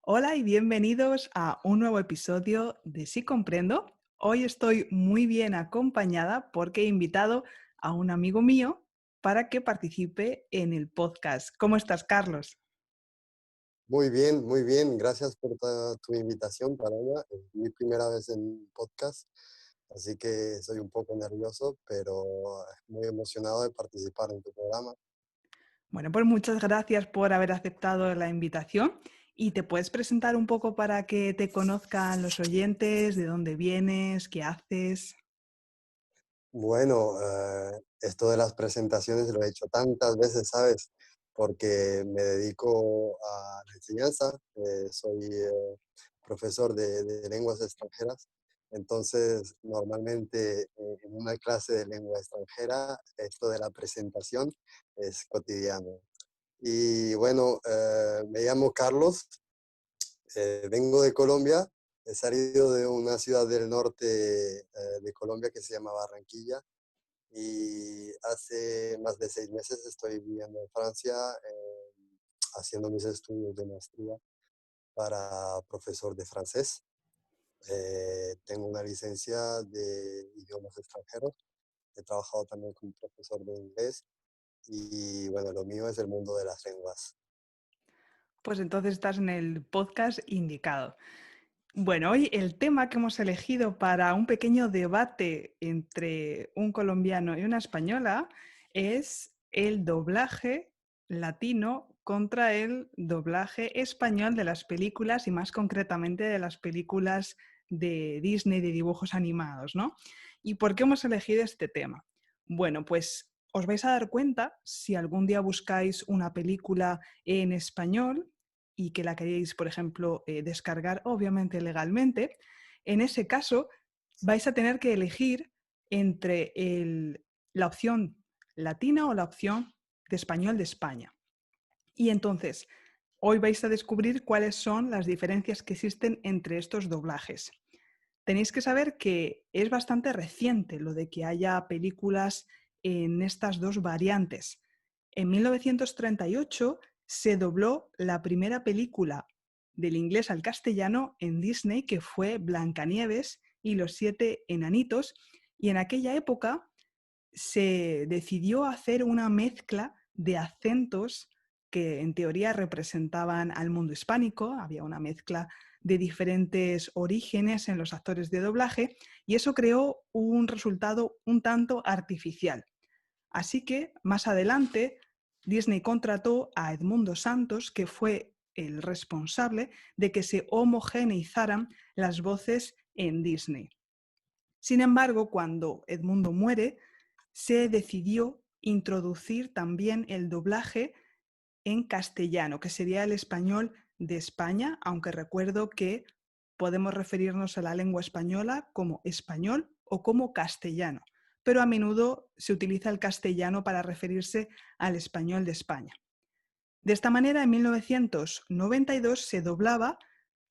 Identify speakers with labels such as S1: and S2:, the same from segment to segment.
S1: Hola y bienvenidos a un nuevo episodio de Sí Comprendo. Hoy estoy muy bien acompañada porque he invitado a un amigo mío para que participe en el podcast. ¿Cómo estás, Carlos?
S2: Muy bien, muy bien. Gracias por tu invitación, Paloma. Es mi primera vez en un podcast, así que soy un poco nervioso, pero muy emocionado de participar en tu programa.
S1: Bueno, pues muchas gracias por haber aceptado la invitación y te puedes presentar un poco para que te conozcan los oyentes, de dónde vienes, qué haces.
S2: Bueno, esto de las presentaciones lo he hecho tantas veces, ¿sabes? Porque me dedico a la enseñanza, soy profesor de lenguas extranjeras, entonces normalmente en una clase de lengua extranjera esto de la presentación es cotidiano. Y bueno, me llamo Carlos, vengo de Colombia, he salido de una ciudad del norte de Colombia que se llama Barranquilla y hace más de 6 meses estoy viviendo en Francia haciendo mis estudios de maestría para profesor de francés. Tengo una licencia de idiomas extranjeros. He trabajado también como profesor de inglés y bueno, lo mío es el mundo de las lenguas.
S1: Pues entonces estás en el podcast indicado. Bueno, hoy el tema que hemos elegido para un pequeño debate entre un colombiano y una española es el doblaje latino contra el doblaje español de las películas y más concretamente de las películas de Disney de dibujos animados, ¿no? ¿Y por qué hemos elegido este tema? Bueno, pues os vais a dar cuenta si algún día buscáis una película en español y que la queréis, por ejemplo, descargar obviamente legalmente, en ese caso vais a tener que elegir entre la opción latina o la opción de español de España. Y entonces, hoy vais a descubrir cuáles son las diferencias que existen entre estos doblajes. Tenéis que saber que es bastante reciente lo de que haya películas en estas dos variantes. En 1938 se dobló la primera película del inglés al castellano en Disney, que fue Blancanieves y los siete enanitos, y en aquella época se decidió hacer una mezcla de acentos que en teoría representaban al mundo hispánico, había una mezcla de diferentes orígenes en los actores de doblaje y eso creó un resultado un tanto artificial. Así que más adelante Disney contrató a Edmundo Santos, que fue el responsable de que se homogeneizaran las voces en Disney. Sin embargo, cuando Edmundo muere, se decidió introducir también el doblaje en castellano, que sería el español de España, aunque recuerdo que podemos referirnos a la lengua española como español o como castellano, pero a menudo se utiliza el castellano para referirse al español de España. De esta manera, en 1992 se doblaba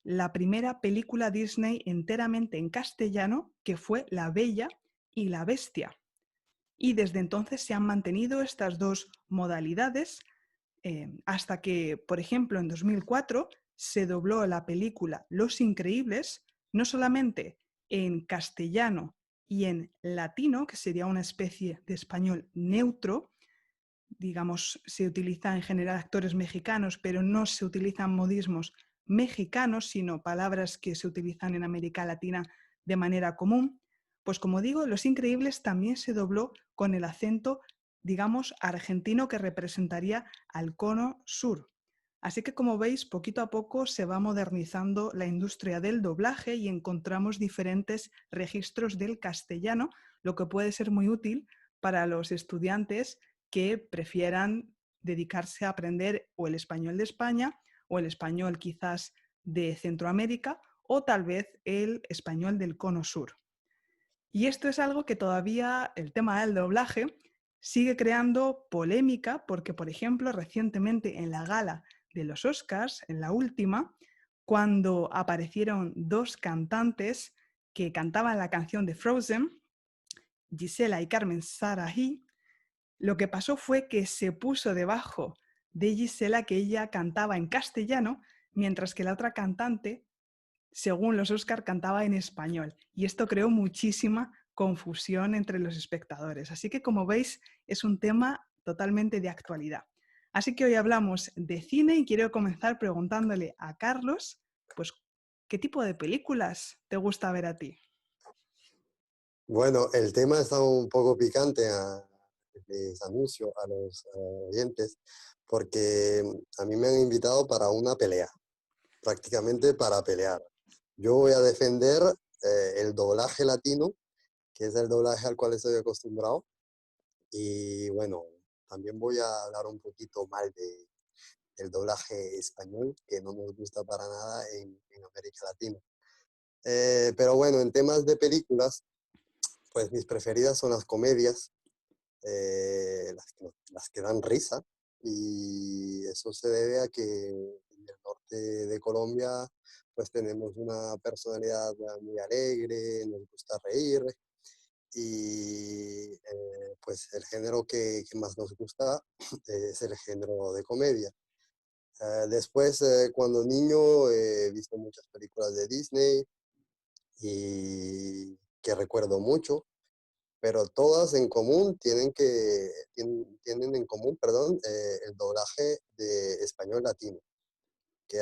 S1: la primera película Disney enteramente en castellano, que fue La Bella y la Bestia. Y desde entonces se han mantenido estas dos modalidades hasta que, por ejemplo, en 2004 se dobló la película Los Increíbles, no solamente en castellano y en latino, que sería una especie de español neutro, digamos, se utilizan en general actores mexicanos, pero no se utilizan modismos mexicanos, sino palabras que se utilizan en América Latina de manera común. Pues como digo, Los Increíbles también se dobló con el acento, digamos, argentino que representaría al cono sur. Así que como veis, poquito a poco se va modernizando la industria del doblaje y encontramos diferentes registros del castellano, lo que puede ser muy útil para los estudiantes que prefieran dedicarse a aprender o el español de España o el español quizás de Centroamérica o tal vez el español del cono sur. Y esto es algo que todavía el tema del doblaje sigue creando polémica porque, por ejemplo, recientemente en la gala de los Oscars, en la última, cuando aparecieron dos cantantes que cantaban la canción de Frozen, Gisela y Carmen Sarahi, lo que pasó fue que se puso debajo de Gisela que ella cantaba en castellano, mientras que la otra cantante, según los Oscar, cantaba en español. Y esto creó muchísima confusión entre los espectadores. Así que, como veis, es un tema totalmente de actualidad. Así que hoy hablamos de cine y quiero comenzar preguntándole a Carlos, pues, ¿qué tipo de películas te gusta ver a ti?
S2: Bueno, el tema está un poco picante, les anuncio a los oyentes, porque a mí me han invitado para una pelea, prácticamente para pelear. Yo voy a defender el doblaje latino, que es el doblaje al cual estoy acostumbrado, y bueno, también voy a hablar un poquito mal del doblaje español, que no nos gusta para nada en América Latina. Pero bueno, en temas de películas, pues mis preferidas son las comedias, las que dan risa, y eso se debe a que en el norte de Colombia pues tenemos una personalidad muy alegre, nos gusta reír, y pues el género que más nos gusta es el género de comedia. Después, cuando niño, he visto muchas películas de Disney y que recuerdo mucho, pero todas en común tienen en común, perdón, el doblaje de español latino, que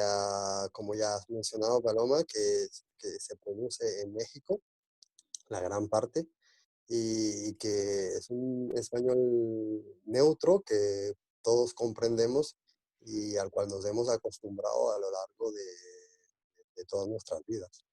S2: como ya has mencionado, Paloma, que se produce en México, la gran parte, y que es un español neutro que todos comprendemos y al cual nos hemos acostumbrado a lo largo de todas nuestras vidas.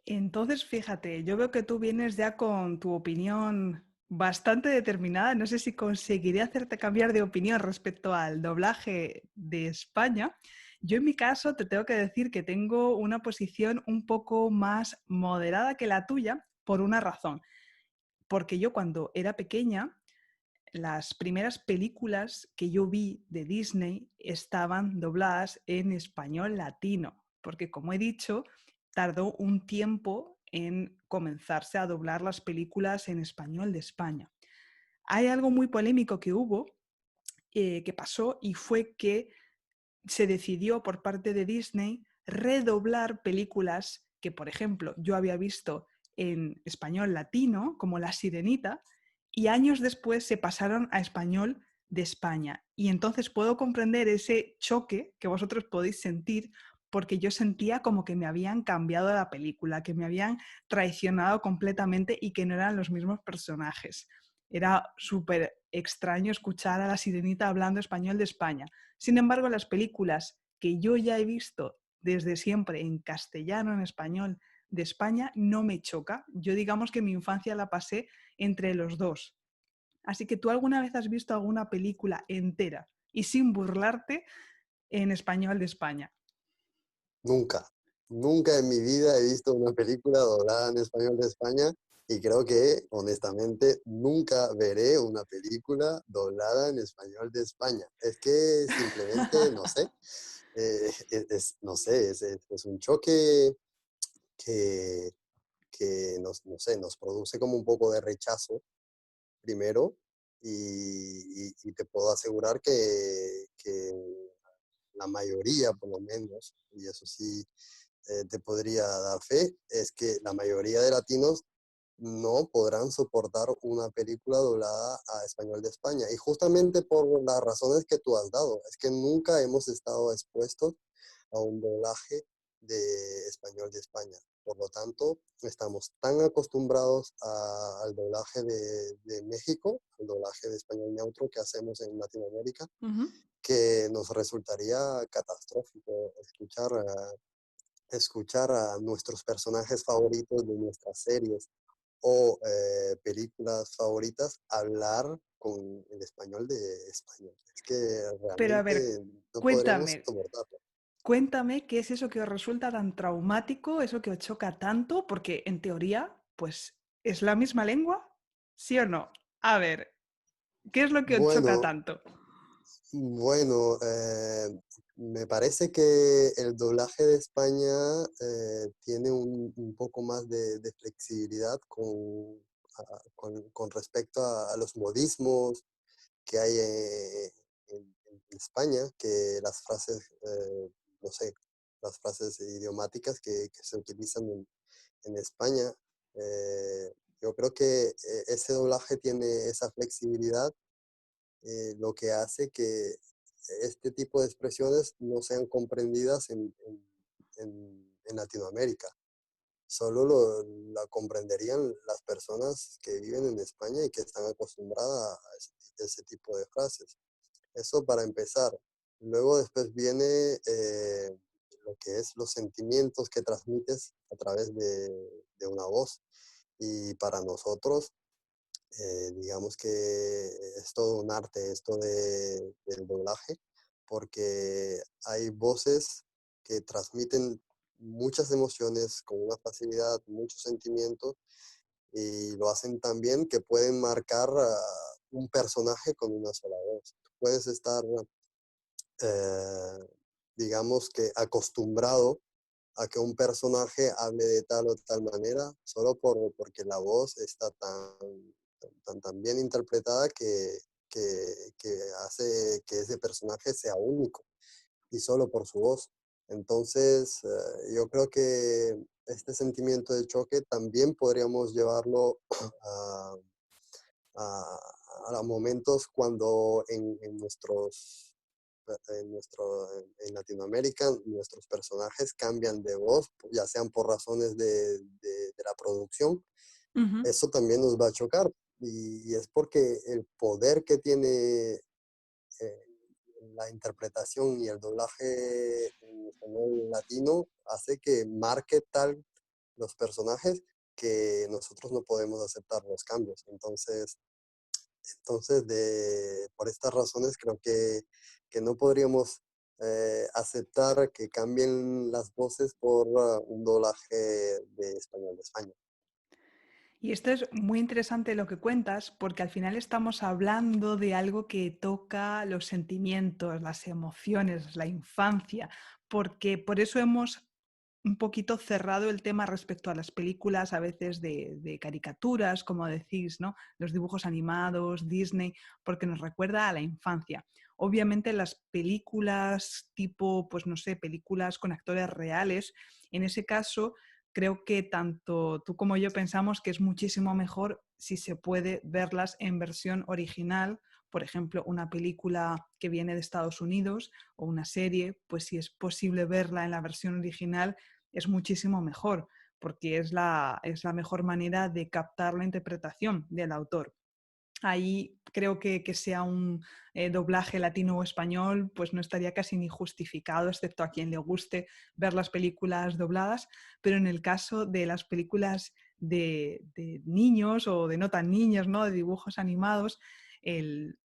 S1: Entonces, fíjate, yo veo que tú vienes ya con tu opinión bastante determinada. No sé si conseguiré hacerte cambiar de opinión respecto al doblaje de España. Yo en mi caso te tengo que decir que tengo una posición un poco más moderada que la tuya por una razón. Porque yo cuando era pequeña, las primeras películas que yo vi de Disney estaban dobladas en español latino, porque como he dicho, tardó un tiempo en comenzarse a doblar las películas en español de España. Hay algo muy polémico que hubo, que pasó, y fue que se decidió por parte de Disney redoblar películas que, por ejemplo, yo había visto en español latino, como La Sirenita, y años después se pasaron a español de España. Y entonces puedo comprender ese choque que vosotros podéis sentir, porque yo sentía como que me habían cambiado la película, que me habían traicionado completamente y que no eran los mismos personajes. Era súper extraño escuchar a la Sirenita hablando español de España. Sin embargo, las películas que yo ya he visto desde siempre en castellano, en español de España, no me choca. Yo digamos que mi infancia la pasé entre los dos. Así que tú alguna vez has visto alguna película entera y sin burlarte en español de España.
S2: Nunca, nunca en mi vida he visto una película doblada en español de España y creo que, honestamente, nunca veré una película doblada en español de España. Es que simplemente, no sé, no sé, es un choque que, que no sé, nos produce como un poco de rechazo primero y te puedo asegurar que la mayoría, por lo menos, y eso sí te podría dar fe, es que la mayoría de latinos no podrán soportar una película doblada a español de España. Y justamente por las razones que tú has dado, es que nunca hemos estado expuestos a un doblaje de español de España. Por lo tanto, estamos tan acostumbrados al doblaje de México, al doblaje de español neutro que hacemos en Latinoamérica,
S1: Uh -huh.
S2: que nos resultaría catastrófico escuchar a nuestros personajes favoritos de nuestras series o películas favoritas hablar con el español de España. Es que
S1: Pero a ver,
S2: realmente no podríamos
S1: cuéntame,
S2: soportarlo.
S1: cuéntame qué es eso que os resulta tan traumático, eso que os choca tanto, porque en teoría, pues, ¿es la misma lengua? ¿Sí o no? A ver, ¿qué es lo que os choca
S2: Bueno,
S1: tanto?
S2: bueno, me parece que el doblaje de España tiene un poco más de flexibilidad con respecto a los modismos que hay en España, que las frases no sé, las frases idiomáticas que se utilizan en España. Eh, yo creo que ese doblaje tiene esa flexibilidad, lo que hace que este tipo de expresiones no sean comprendidas en Latinoamérica. Solo la comprenderían las personas que viven en España y que están acostumbradas a ese tipo de frases. Eso para empezar. Luego después viene lo que es los sentimientos que transmites a través de una voz. Y para nosotros, digamos que es todo un arte esto del doblaje, porque hay voces que transmiten muchas emociones con una facilidad, muchos sentimientos, y lo hacen tan bien que pueden marcar un personaje con una sola voz. Puedes estar, eh, digamos que acostumbrado a que un personaje hable de tal o tal manera, solo porque la voz está tan bien interpretada que hace que ese personaje sea único y solo por su voz. Entonces, yo creo que este sentimiento de choque también podríamos llevarlo a, a, a momentos cuando en Latinoamérica nuestros personajes cambian de voz, ya sean por razones de la producción.
S1: Ujú.
S2: Eso también nos va a chocar, y es porque el poder que tiene la interpretación y el doblaje en español latino hace que marque tal los personajes que nosotros no podemos aceptar los cambios. Entonces, por estas razones creo que no podríamos aceptar que cambien las voces por un doblaje de español de España.
S1: Y esto es muy interesante lo que cuentas, porque al final estamos hablando de algo que toca los sentimientos, las emociones, la infancia, porque por eso hemos un poquito cerrado el tema respecto a las películas a veces de caricaturas, como decís, ¿no? Los dibujos animados, Disney, porque nos recuerda a la infancia. Obviamente las películas tipo, pues no sé, películas con actores reales, en ese caso creo que tanto tú como yo pensamos que es muchísimo mejor si se puede verlas en versión original. Por ejemplo, una película que viene de Estados Unidos o una serie, pues si es posible verla en la versión original, es muchísimo mejor, porque es la mejor manera de captar la interpretación del autor. Ahí creo que sea un doblaje latino o español, pues no estaría casi ni justificado, excepto a quien le guste ver las películas dobladas, pero en el caso de las películas de niños o de no tan niños, ¿no? De dibujos animados, el,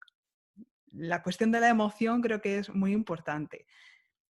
S1: la cuestión de la emoción creo que es muy importante.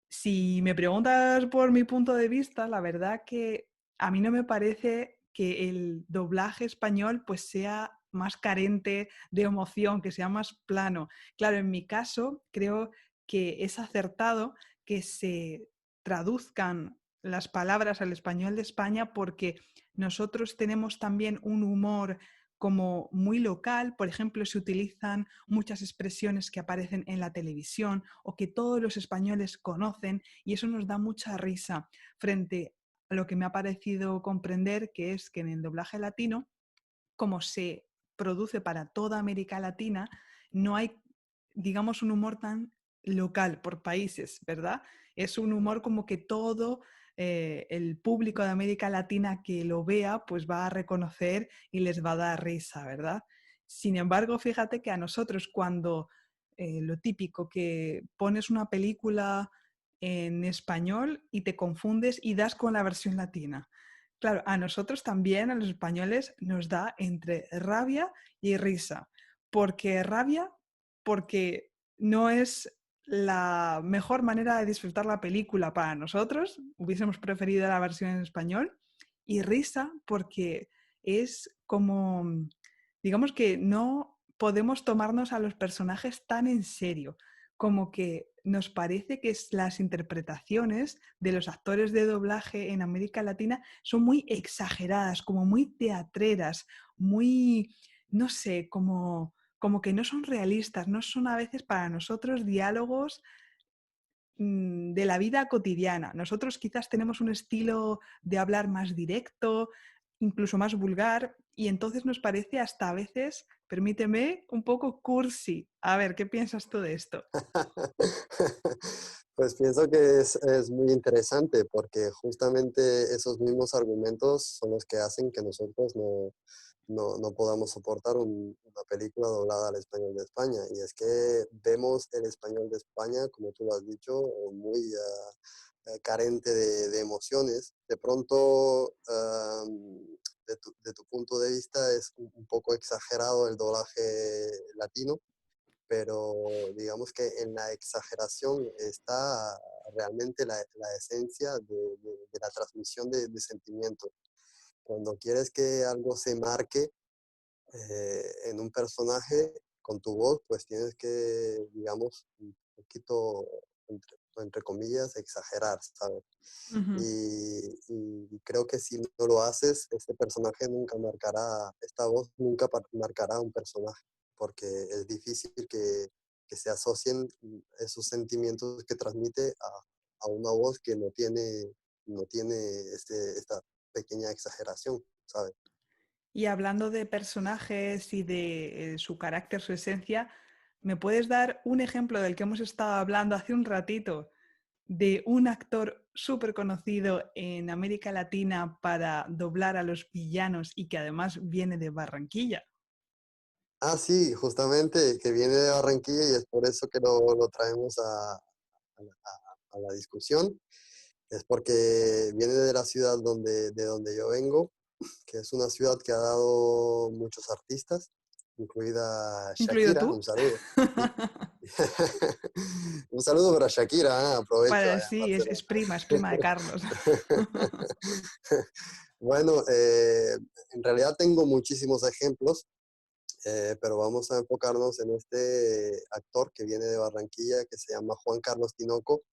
S1: Si me preguntas por mi punto de vista, la verdad que a mí no me parece que el doblaje español pues sea más carente de emoción, que sea más plano. Claro, en mi caso creo que es acertado que se traduzcan las palabras al español de España porque nosotros tenemos también un humor como muy local. Por ejemplo, se utilizan muchas expresiones que aparecen en la televisión o que todos los españoles conocen, y eso nos da mucha risa frente a lo que me ha parecido comprender, que es que en el doblaje latino, como se produce para toda América Latina, no hay, digamos, un humor tan local por países, ¿verdad? Es un humor como que todo el público de América Latina que lo vea, pues va a reconocer y les va a dar risa, ¿verdad? Sin embargo, fíjate que a nosotros cuando lo típico, que pones una película en español y te confundes y das con la versión latina. Claro, a nosotros también, a los españoles, nos da entre rabia y risa. Porque rabia, porque no es la mejor manera de disfrutar la película para nosotros, hubiésemos preferido la versión en español, y risa porque es como, digamos que no podemos tomarnos a los personajes tan en serio, como que nos parece que las interpretaciones de los actores de doblaje en América Latina son muy exageradas, como muy teatreras, muy, no sé, como que no son realistas, no son a veces para nosotros diálogos de la vida cotidiana. Nosotros quizás tenemos un estilo de hablar más directo, incluso más vulgar, y entonces nos parece hasta a veces, permíteme, un poco cursi. A ver, ¿qué piensas tú de esto?
S2: Pues pienso que es muy interesante porque justamente esos mismos argumentos son los que hacen que nosotros no podamos soportar una película doblada al español de España. Y es que vemos el español de España, como tú lo has dicho, muy carente de emociones. De pronto, de tu punto de vista, es un poco exagerado el doblaje latino, pero digamos que en la exageración está realmente la esencia de la transmisión de sentimientos. Cuando quieres que algo se marque en un personaje con tu voz, pues tienes que, digamos, un poquito, entre comillas, exagerar, ¿sabes?
S1: Ujú,
S2: Y creo que si no lo haces, este personaje nunca marcará, esta voz nunca marcará un personaje, porque es difícil que se asocien esos sentimientos que transmite a una voz que no tiene esta pequeña exageración, ¿sabes?
S1: y hablando de personajes y de su carácter, su esencia, ¿me puedes dar un ejemplo del que hemos estado hablando hace un ratito, de un actor súper conocido en América Latina para doblar a los villanos y que además viene de Barranquilla?
S2: Ah, sí, justamente que viene de Barranquilla y es por eso que lo traemos a la discusión. Es porque viene de la ciudad de donde yo vengo, que es una ciudad que ha dado muchos artistas, incluida
S1: ¿Incluido
S2: Shakira,
S1: tú?
S2: un saludo. Y- un saludo para Shakira, aprovecho a
S1: Para sí,
S2: llamárselo.
S1: es prima de Carlos.
S2: Bueno, en realidad tengo muchísimos ejemplos, pero vamos a enfocarnos en este actor que viene de Barranquilla, que se llama Juan Carlos Tinoco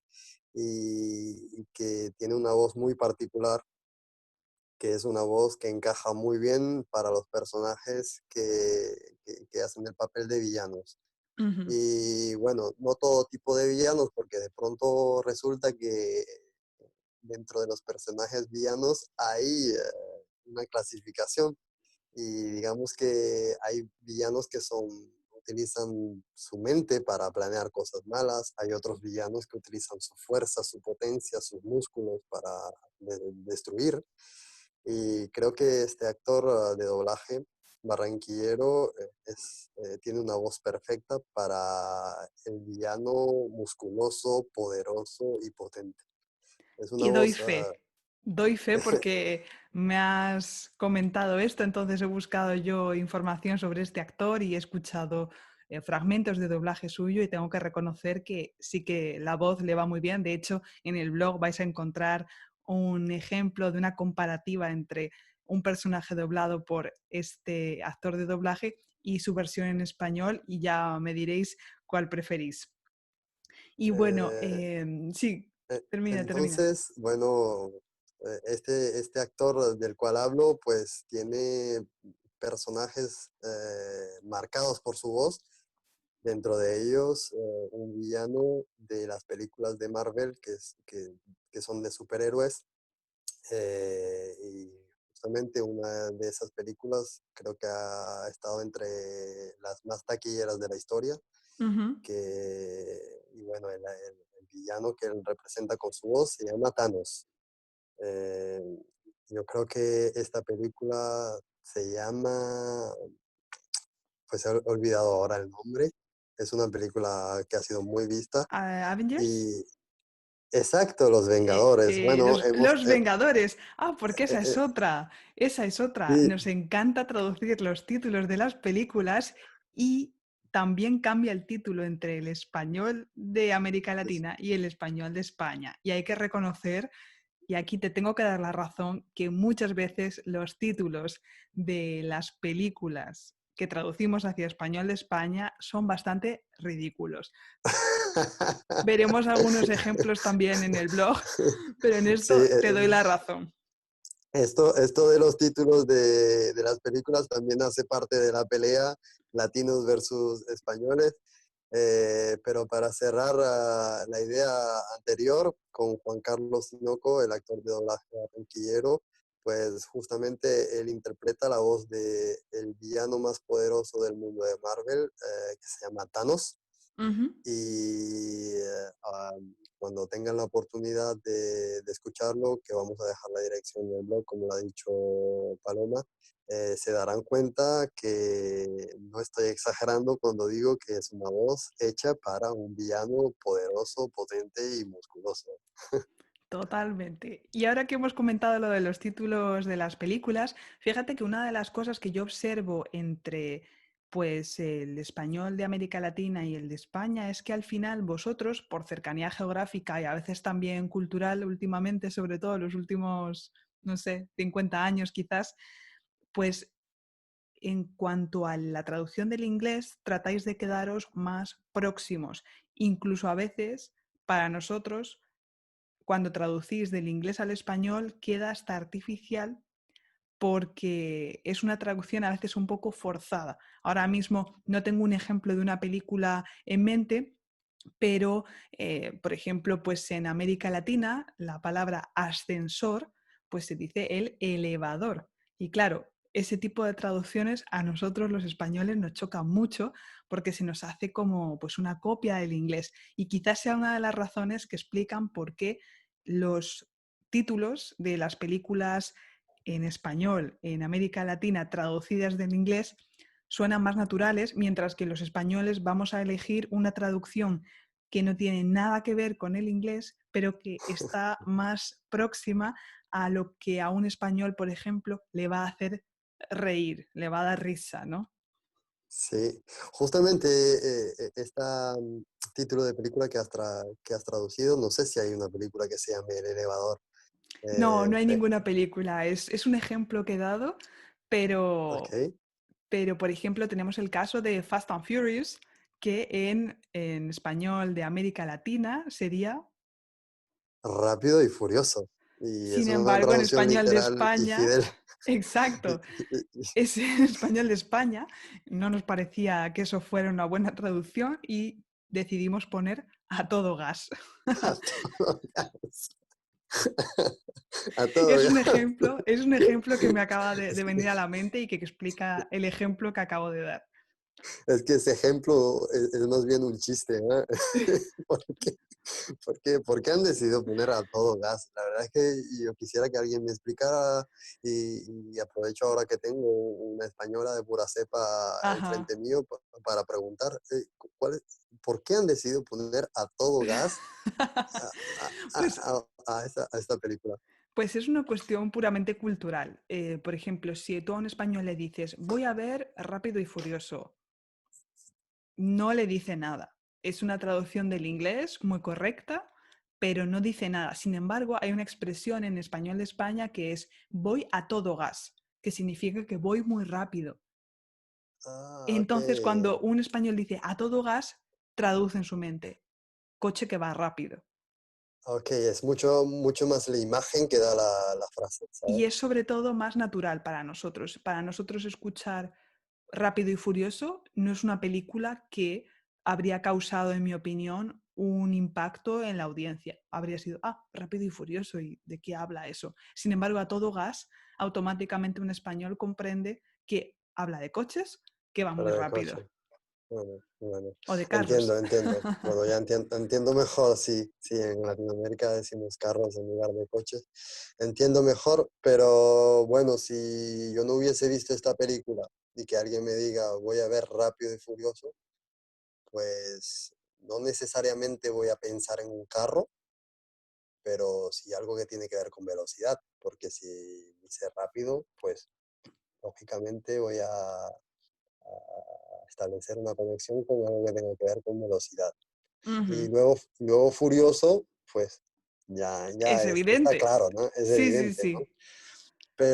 S2: y que tiene una voz muy particular, que es una voz que encaja muy bien para los personajes que hacen el papel de villanos.
S1: Ujú.
S2: Y bueno, no todo tipo de villanos, porque de pronto resulta que dentro de los personajes villanos hay una clasificación y digamos que hay villanos que utilizan su mente para planear cosas malas, hay otros villanos que utilizan su fuerza, su potencia, sus músculos para destruir. Y creo que este actor de doblaje barranquillero tiene una voz perfecta para el villano musculoso, poderoso y potente. Es una
S1: Y
S2: voz.
S1: doy fe porque me has comentado esto, entonces he buscado yo información sobre este actor y he escuchado fragmentos de doblaje suyo y tengo que reconocer que sí que la voz le va muy bien. De hecho, en el blog vais a encontrar un ejemplo de una comparativa entre un personaje doblado por este actor de doblaje y su versión en español y ya me diréis cuál preferís. Y bueno,
S2: eh,
S1: sí, termina.
S2: Entonces, bueno, este actor del cual hablo, pues tiene personajes marcados por su voz, dentro de ellos un villano de las películas de Marvel que son de superhéroes. Y justamente una de esas películas creo que ha estado entre las más taquilleras de la historia,
S1: Ujú.
S2: y bueno, el villano que él representa con su voz se llama Thanos. Eh, yo creo que esta película se llama, pues he olvidado ahora el nombre, es una película que ha sido muy vista
S1: Avengers.
S2: y exacto, Los Vengadores. Bueno,
S1: Los Vengadores. Ah, porque esa es
S2: eh,
S1: otra. Esa es otra.
S2: sí,
S1: Nos encanta traducir los títulos de las películas y también cambia el título entre el español de América Latina y el español de España. Y hay que reconocer, y aquí te tengo que dar la razón, que muchas veces los títulos de las películas que traducimos hacia español de España son bastante ridículos. Veremos algunos ejemplos también en el blog, pero en
S2: sí,
S1: esto te doy la razón.
S2: esto de los títulos de las películas también hace parte de la pelea latinos versus españoles. Pero para cerrar la idea anterior, con Juan Carlos Tinoco, el actor de doblaje barranquillero, pues justamente él interpreta la voz de el villano más poderoso del mundo de Marvel, que se llama Thanos.
S1: Ujú.
S2: Y cuando tengan la oportunidad de escucharlo, que vamos a dejar la dirección del blog, como lo ha dicho Paloma, se darán cuenta que no estoy exagerando cuando digo que es una voz hecha para un villano poderoso, potente y musculoso.
S1: Totalmente. Y ahora que hemos comentado lo de los títulos de las películas, fíjate que una de las cosas que yo observo entre pues el español de América Latina y el de España es que al final vosotros, por cercanía geográfica y a veces también cultural últimamente, sobre todo los últimos, no sé, 50 años quizás, pues en cuanto a la traducción del inglés, tratáis de quedaros más próximos. Incluso a veces, para nosotros, cuando traducís del inglés al español queda hasta artificial porque es una traducción a veces un poco forzada. Ahora mismo no tengo un ejemplo de una película en mente, pero, por ejemplo, pues en América Latina la palabra ascensor pues se dice el elevador. Y claro, ese tipo de traducciones a nosotros los españoles nos choca mucho porque se nos hace como pues una copia del inglés. Y quizás sea una de las razones que explican por qué los títulos de las películas en español en América Latina traducidas del inglés suenan más naturales, mientras que los españoles vamos a elegir una traducción que no tiene nada que ver con el inglés, pero que está más próxima a lo que a un español, por ejemplo, le va a hacer reír, le va a dar risa, ¿no?
S2: Sí, justamente este título de película que has traducido, no sé si hay una película que se llame El Elevador.
S1: No,
S2: Eh,
S1: no hay
S2: pe-
S1: ninguna película, es un ejemplo que he dado, pero,
S2: ok,
S1: pero por ejemplo tenemos el caso de Fast and Furious, que en español de América Latina sería.
S2: Rápido y Furioso. Y es
S1: Sin
S2: una
S1: embargo, en
S2: traducción
S1: español de
S2: literal y
S1: España,
S2: fidel.
S1: exacto, es en español de España, no nos parecía que eso fuera una buena traducción y decidimos poner a todo gas.
S2: A todo gas. A todo gas.
S1: Es un ejemplo que me acaba de
S2: Es que,
S1: venir a la mente y que explica el ejemplo que acabo de dar.
S2: es que ese ejemplo es más bien un chiste, ¿eh? Porque por qué han decidido poner a todo gas? La verdad es que yo quisiera que alguien me explicara y aprovecho ahora que tengo una española de pura cepa
S1: Ajá.
S2: enfrente mío para preguntar ¿por qué han decidido poner a todo gas
S1: Pues
S2: a esta película?
S1: Pues es una cuestión puramente cultural. Por ejemplo, si tú a un español le dices, voy a ver Rápido y Furioso, no le dice nada. Es una traducción del inglés muy correcta, pero no dice nada. Sin embargo, hay una expresión en español de España que es voy a todo gas, que significa que voy muy rápido.
S2: Ah, ok.
S1: Entonces, cuando un español dice a todo gas, traduce en su mente coche que va rápido.
S2: Ok, es mucho más la imagen que da la frase,
S1: Y
S2: ¿sabes?
S1: es sobre todo más natural para nosotros. Para nosotros escuchar Rápido y Furioso no es una película que habría causado, en mi opinión, un impacto en la audiencia. Habría sido, Rápido y Furioso, ¿y de qué habla eso? Sin embargo, a todo gas, automáticamente un español comprende que habla de coches que van muy
S2: Para el
S1: rápido,
S2: coche. Bueno, bueno.
S1: o de carros.
S2: Entiendo. Bueno, ya entiendo mejor si en Latinoamérica decimos carros en lugar de coches. Entiendo mejor, pero bueno, si yo no hubiese visto esta película y que alguien me diga voy a ver Rápido y Furioso, pues no necesariamente voy a pensar en un carro, pero sí algo que tiene que ver con velocidad, porque si dice rápido, pues lógicamente voy a establecer una conexión con algo que tenga que ver con velocidad. Y
S1: Ujú.
S2: luego Furioso, pues
S1: Es
S2: está
S1: evidente.
S2: claro, ¿no? Es
S1: Sí, sí,
S2: evidente, ¿no?
S1: sí.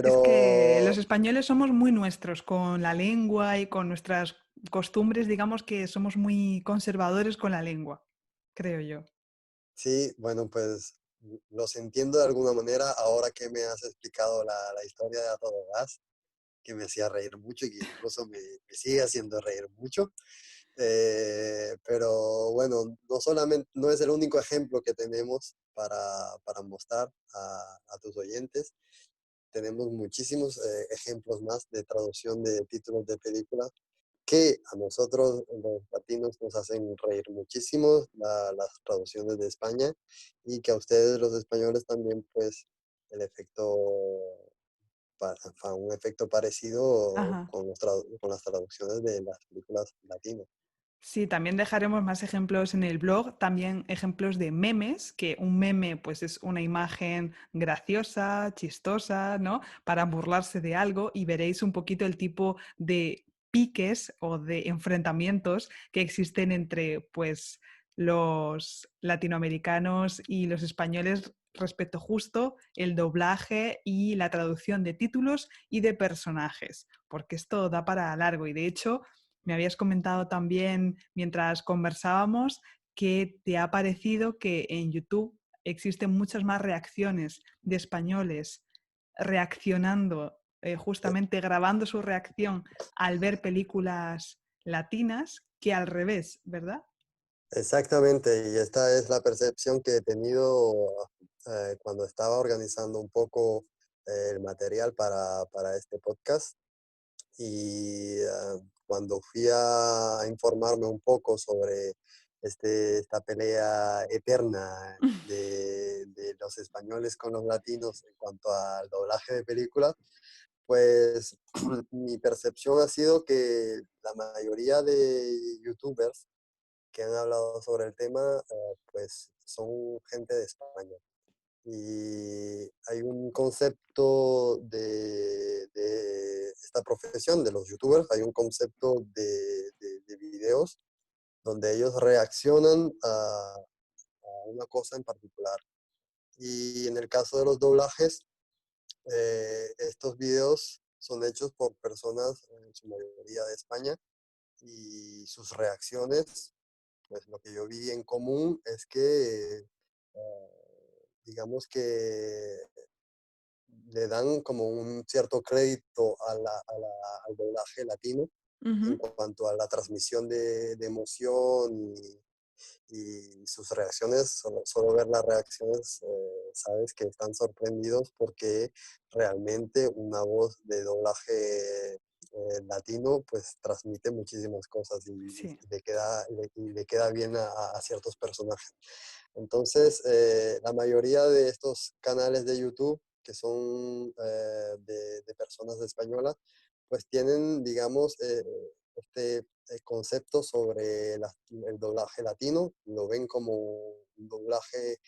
S1: Es que los
S2: Pero
S1: españoles somos muy nuestros con la lengua y con nuestras costumbres, digamos que somos muy conservadores con la lengua, creo yo.
S2: sí, bueno, pues los entiendo de alguna manera ahora que me has explicado la historia de A Todo Gas, que me hacía reír mucho y que incluso me sigue haciendo reír mucho. Pero bueno, no solamente, no es el único ejemplo que tenemos para mostrar a tus oyentes. Tenemos muchísimos ejemplos más de traducción de títulos de películas que a nosotros los latinos nos hacen reír muchísimo las traducciones de España y que a ustedes los españoles también pues el efecto, un efecto parecido
S1: Ajá.
S2: con, con las traducciones de las películas latinas.
S1: Sí, también dejaremos más ejemplos en el blog, también ejemplos de memes, que un meme pues es una imagen graciosa, chistosa, ¿no? Para burlarse de algo y veréis un poquito el tipo de piques o de enfrentamientos que existen entre pues los latinoamericanos y los españoles respecto justo el doblaje y la traducción de títulos y de personajes, porque esto da para largo y de hecho me habías comentado también mientras conversábamos que te ha parecido que en YouTube existen muchas más reacciones de españoles reaccionando, justamente grabando su reacción al ver películas latinas que al revés, ¿verdad?
S2: Exactamente, y esta es la percepción que he tenido cuando estaba organizando un poco el material para este podcast. Y cuando fui a informarme un poco sobre esta pelea eterna de los españoles con los latinos en cuanto al doblaje de películas, pues mi percepción ha sido que la mayoría de youtubers que han hablado sobre el tema, pues son gente de España. Y hay un concepto de esta profesión de los youtubers, hay un concepto de videos donde ellos reaccionan a una cosa en particular. Y en el caso de los doblajes, estos videos son hechos por personas, en su mayoría de España, y sus reacciones, pues lo que yo vi en común es que, digamos que le dan como un cierto crédito al doblaje latino en
S1: Ujú.
S2: cuanto a la transmisión de emoción y sus reacciones, solo ver las reacciones, sabes que están sorprendidos porque realmente una voz de doblaje latino pues transmite muchísimas cosas
S1: Sí.
S2: y le queda bien a ciertos personajes. Entonces, la mayoría de estos canales de YouTube que son de personas españolas, pues tienen, digamos, concepto sobre el doblaje latino, lo ven como un doblaje,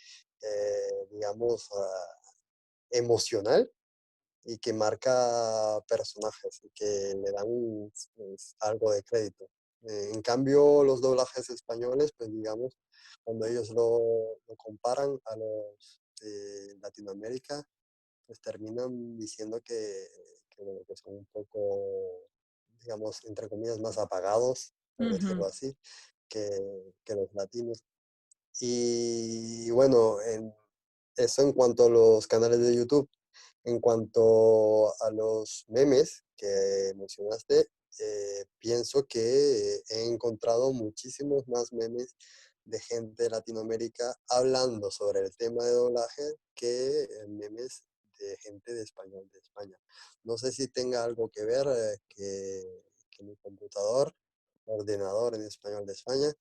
S2: digamos, emocional y que marca personajes y que le dan pues, algo de crédito. En cambio, los doblajes españoles, pues digamos, cuando ellos lo comparan a los de Latinoamérica, pues terminan diciendo bueno, que son un poco, digamos, entre comillas, más apagados, por
S1: Ujú.
S2: decirlo así, que los latinos. Y bueno, eso en cuanto a los canales de YouTube. En cuanto a los memes que mencionaste, pienso que he encontrado muchísimos más memes de gente de Latinoamérica hablando sobre el tema de doblaje que memes de gente de español de España. No sé si tenga algo que ver que mi computador, ordenador en español de España,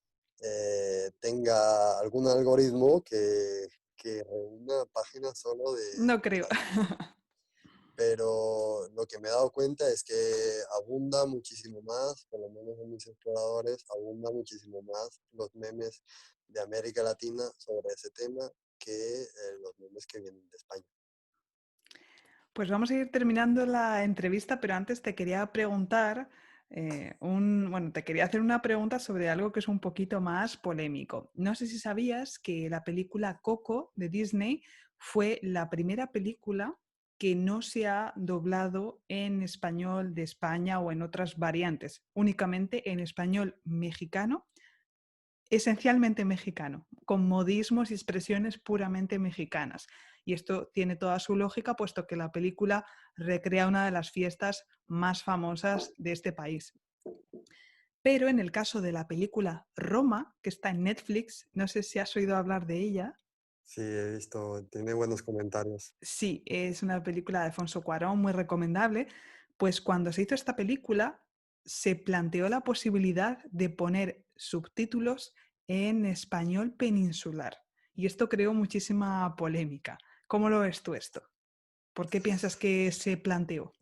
S2: tenga algún algoritmo que reúna páginas solo
S1: No
S2: de
S1: creo.
S2: latinos, pero lo que me he dado cuenta es que abunda muchísimo más, por lo menos en mis exploradores, abunda muchísimo más los memes de América Latina sobre ese tema que los memes que vienen de España.
S1: Pues vamos a ir terminando la entrevista, pero antes te quería preguntar, bueno, te quería hacer una pregunta sobre algo que es un poquito más polémico. No sé si sabías que la película Coco de Disney fue la primera película que no se ha doblado en español de España o en otras variantes, únicamente en español mexicano, esencialmente mexicano, con modismos y expresiones puramente mexicanas. Y esto tiene toda su lógica, puesto que la película recrea una de las fiestas más famosas de este país. Pero en el caso de la película Roma, que está en Netflix, no sé si has oído hablar de ella.
S2: Sí, he visto, tiene buenos comentarios.
S1: Sí, es una película de Alfonso Cuarón muy recomendable. Pues cuando se hizo esta película, se planteó la posibilidad de poner subtítulos en español peninsular. Y esto creó muchísima polémica. ¿Cómo lo ves tú esto? ¿Por qué piensas que se planteó?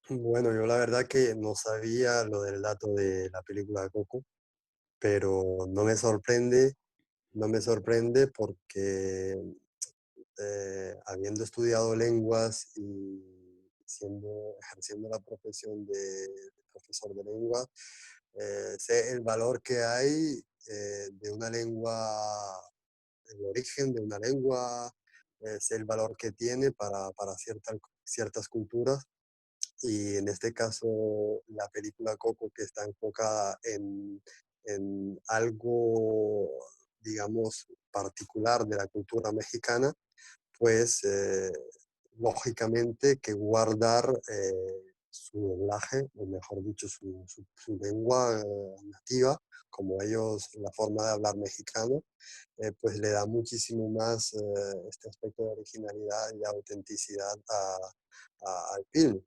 S2: Bueno, yo la verdad que no sabía lo del dato de la película de Coco, pero no me sorprende porque habiendo estudiado lenguas y ejerciendo la profesión de profesor de lengua, sé el valor que hay de una lengua, el origen de una lengua, sé el valor que tiene para ciertas culturas. Y en este caso, la película Coco, que está enfocada en algo, digamos, particular de la cultura mexicana, pues lógicamente que guardar su doblaje, o mejor dicho, su lengua nativa, como ellos, la forma de hablar mexicano, pues le da muchísimo más este aspecto de originalidad y de autenticidad al film.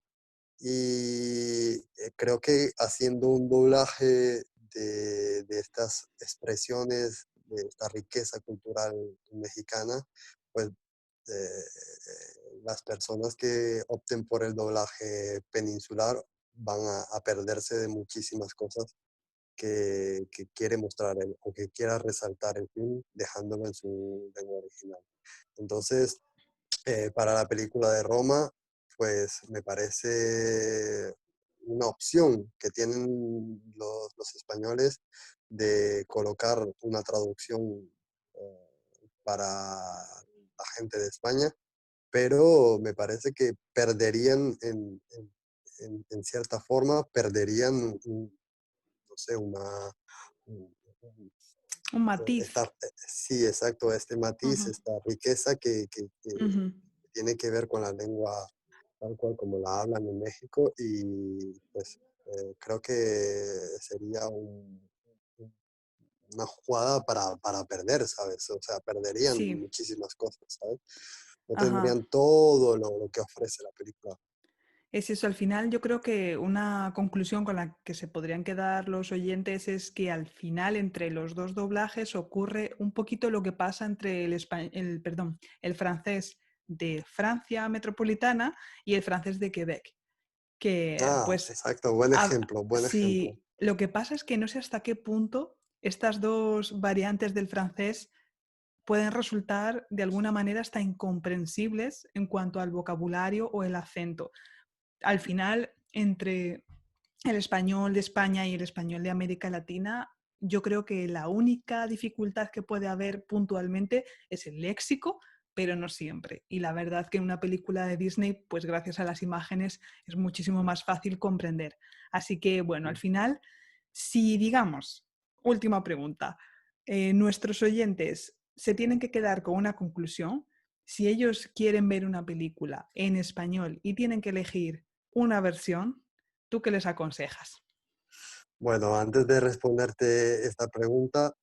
S2: Y creo que haciendo un doblaje de estas expresiones, de esta riqueza cultural mexicana, pues las personas que opten por el doblaje peninsular van a perderse de muchísimas cosas que quiere mostrar o que quiera resaltar el film dejándolo en su lengua original. Entonces, para la película de Roma, pues me parece una opción que tienen los españoles de colocar una traducción para la gente de España, pero me parece que perderían en cierta forma, perderían, no sé,
S1: Un matiz.
S2: sí, exacto, este matiz,
S1: Ujú,
S2: esta riqueza que
S1: ujú.
S2: tiene que ver con la lengua tal cual como la hablan en México y pues creo que sería una jugada para perder, ¿sabes? O sea, perderían
S1: Sí,
S2: muchísimas cosas, ¿sabes? No
S1: ajá.
S2: tendrían todo lo que ofrece la película.
S1: Es eso, al final yo creo que una conclusión con la que se podrían quedar los oyentes es que al final entre los dos doblajes ocurre un poquito lo que pasa entre el francés de Francia metropolitana y el francés de Quebec, que
S2: Ah,
S1: pues
S2: exacto, buen ejemplo, buen ejemplo.
S1: si lo que pasa es que no sé hasta qué punto estas dos variantes del francés pueden resultar de alguna manera hasta incomprensibles en cuanto al vocabulario o el acento. Al final, entre el español de España y el español de América Latina, yo creo que la única dificultad que puede haber puntualmente es el léxico, pero no siempre. Y la verdad que en una película de Disney, pues gracias a las imágenes es muchísimo más fácil comprender. Así que, bueno, al final, si digamos, última pregunta, nuestros oyentes se tienen que quedar con una conclusión, si ellos quieren ver una película en español y tienen que elegir una versión, ¿tú qué les aconsejas?
S2: Bueno, antes de responderte esta pregunta,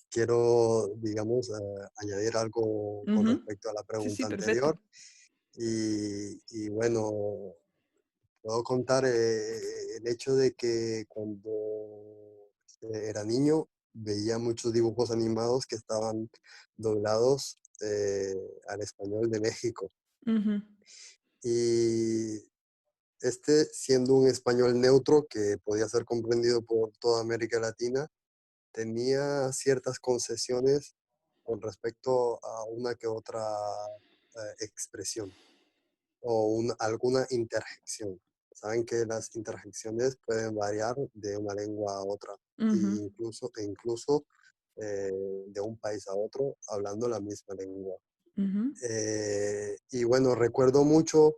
S2: quiero, digamos, añadir algo con
S1: Ujú.
S2: respecto a la
S1: Sí, sí,
S2: pregunta
S1: perfecto.
S2: anterior. Y bueno, puedo contar el hecho de que cuando era niño veía muchos dibujos animados que estaban doblados al español de México.
S1: Ujú,
S2: Y este, siendo un español neutro que podía ser comprendido por toda América Latina, tenía ciertas concesiones con respecto a una que otra expresión o alguna interjección. Saben que las interjecciones pueden variar de una lengua a otra
S1: ujú,
S2: e incluso de un país a otro hablando la misma lengua.
S1: ujú.
S2: Y bueno, recuerdo mucho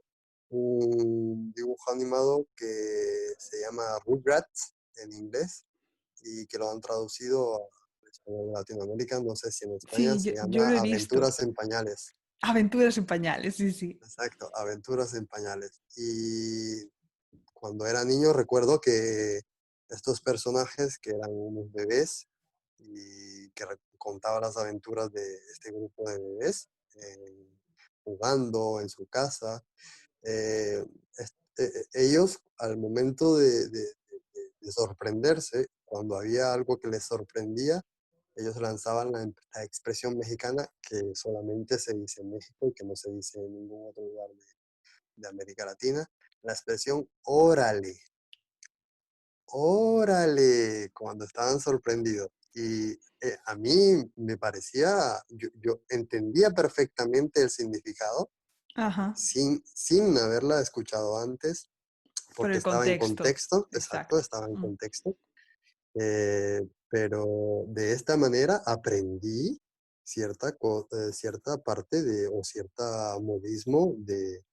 S2: un dibujo animado que se llama Rugrats en inglés y que lo han traducido al español de Latinoamérica. No sé si en España
S1: Sí,
S2: se
S1: yo
S2: llama
S1: lo he visto.
S2: Aventuras en Pañales.
S1: Aventuras en pañales, sí, sí.
S2: Exacto, Aventuras en Pañales. Y cuando era niño recuerdo que estos personajes que eran unos bebés y que contaba las aventuras de este grupo de bebés jugando en su casa. Eh, Ellos, al momento de sorprenderse, cuando había algo que les sorprendía, ellos lanzaban la expresión mexicana que solamente se dice en México y que no se dice en ningún otro lugar de América Latina, la expresión órale, órale, cuando estaban sorprendidos. Y a mí me parecía, yo entendía perfectamente el significado
S1: Ajá,
S2: sin haberla escuchado antes,
S1: por
S2: porque
S1: el
S2: estaba en
S1: contexto.
S2: contexto, exacto,
S1: Exacto.
S2: estaba en
S1: Mm.
S2: contexto. Pero de esta manera aprendí cierta parte o cierta modismo de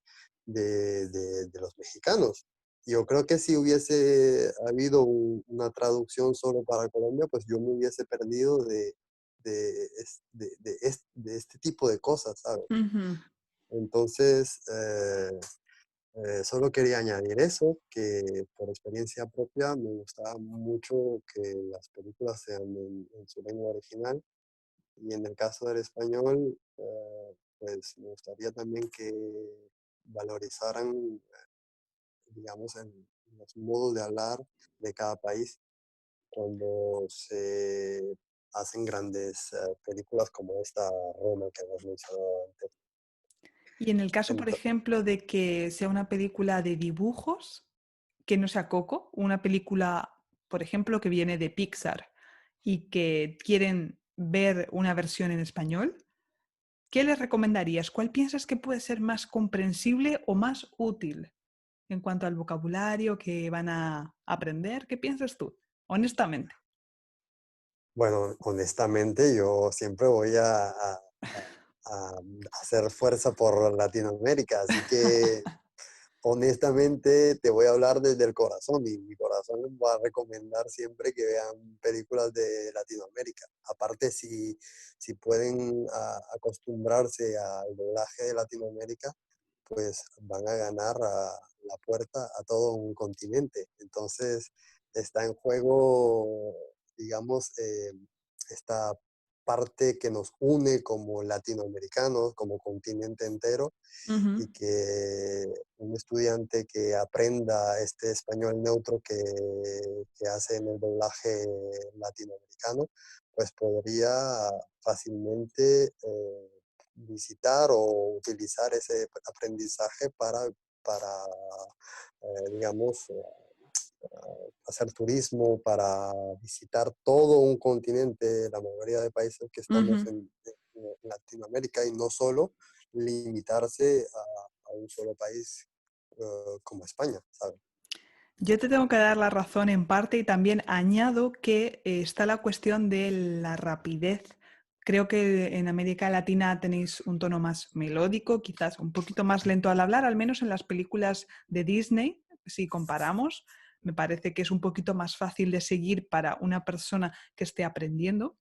S2: los mexicanos. Yo creo que si hubiese habido una traducción solo para Colombia, pues yo me hubiese perdido de este tipo de cosas, ¿sabes?
S1: Ujú.
S2: Entonces, solo quería añadir eso, que por experiencia propia me gustaba mucho que las películas sean en su lengua original y en el caso del español, pues me gustaría también que valorizaran, digamos, en los modos de hablar de cada país cuando se hacen grandes películas como esta Roma que hemos mencionado antes.
S1: Y en el caso, por
S2: Ento-
S1: ejemplo, de que sea una película de dibujos, que no sea Coco, una película, por ejemplo, que viene de Pixar y que quieren ver una versión en español, ¿qué les recomendarías? ¿Cuál piensas que puede ser más comprensible o más útil en cuanto al vocabulario que van a aprender? ¿Qué piensas tú? Honestamente.
S2: bueno, honestamente, yo siempre voy a hacer fuerza por Latinoamérica, así que honestamente te voy a hablar desde el corazón y mi corazón les va a recomendar siempre que vean películas de Latinoamérica. Aparte, si pueden acostumbrarse al doblaje de Latinoamérica, pues van a ganar la puerta a todo un continente. Entonces, está en juego, digamos, esta parte que nos une como latinoamericanos, como continente entero,
S1: Ujú,
S2: y que un estudiante que aprenda este español neutro que hace en el doblaje latinoamericano, pues podría fácilmente visitar o utilizar ese aprendizaje para digamos, hacer turismo, para visitar todo un continente, la mayoría de países que estamos
S1: ujú.
S2: en Latinoamérica y no solo limitarse a un solo país como España, ¿sabes?
S1: Yo te tengo que dar la razón en parte y también añado que está la cuestión de la rapidez. Creo que en América Latina tenéis un tono más melódico, quizás un poquito más lento al hablar, al menos en las películas de Disney, si comparamos. Me parece que es un poquito más fácil de seguir para una persona que esté aprendiendo.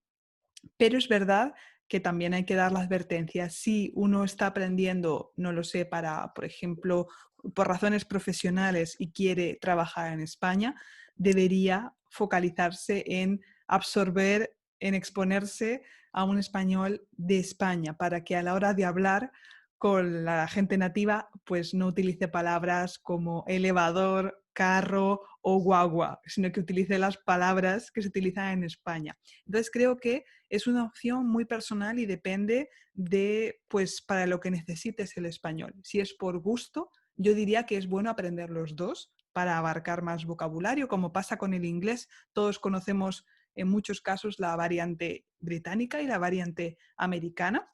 S1: Pero es verdad que también hay que dar la advertencia. Si uno está aprendiendo, no lo sé, para, por ejemplo, por razones profesionales y quiere trabajar en España, debería focalizarse en absorber, en exponerse a un español de España para que a la hora de hablar con la gente nativa, pues no utilice palabras como elevador, carro o guagua, sino que utilice las palabras que se utilizan en España. Entonces creo que es una opción muy personal y depende de, pues, para lo que necesites el español. Si es por gusto, yo diría que es bueno aprender los dos para abarcar más vocabulario, como pasa con el inglés. Todos conocemos en muchos casos la variante británica y la variante americana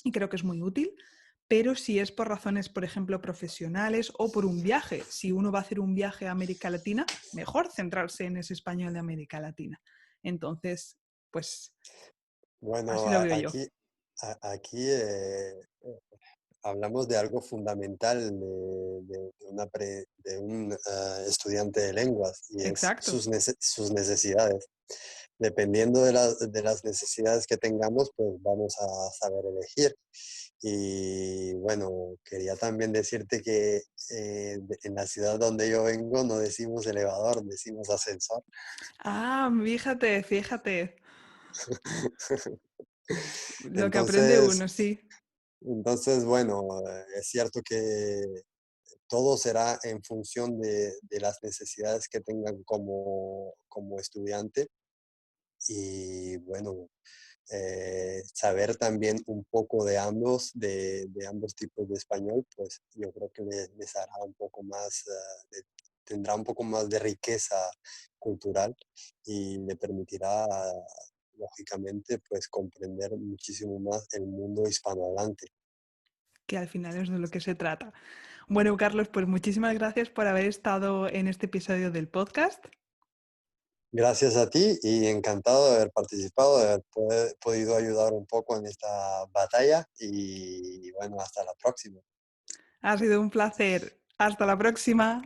S1: y creo que es muy útil. Pero si es por razones, por ejemplo, profesionales o por un viaje, si uno va a hacer un viaje a América Latina, mejor centrarse en ese español de América Latina. Entonces, pues así
S2: Bueno,
S1: lo veo yo.
S2: aquí hablamos de algo fundamental de un estudiante de lenguas y es
S1: Exacto.
S2: sus necesidades. Dependiendo de las necesidades que tengamos, pues vamos a saber elegir. Y bueno, quería también decirte que en la ciudad donde yo vengo no decimos elevador, decimos ascensor.
S1: Ah, fíjate, fíjate. Lo que aprende
S2: Entonces,
S1: uno, sí.
S2: entonces, bueno, es cierto que todo será en función de las necesidades que tengan como estudiante y bueno, saber también un poco de ambos tipos de español, pues yo creo que les hará un poco más, tendrá un poco más de riqueza cultural y le permitirá, lógicamente, pues comprender muchísimo más el mundo hispanohablante.
S1: Que al final es de lo que se trata. Bueno, Carlos, pues muchísimas gracias por haber estado en este episodio del podcast.
S2: Gracias a ti y encantado de haber participado, de haber podido ayudar un poco en esta batalla y bueno, hasta la próxima.
S1: Ha sido un placer. Hasta la próxima.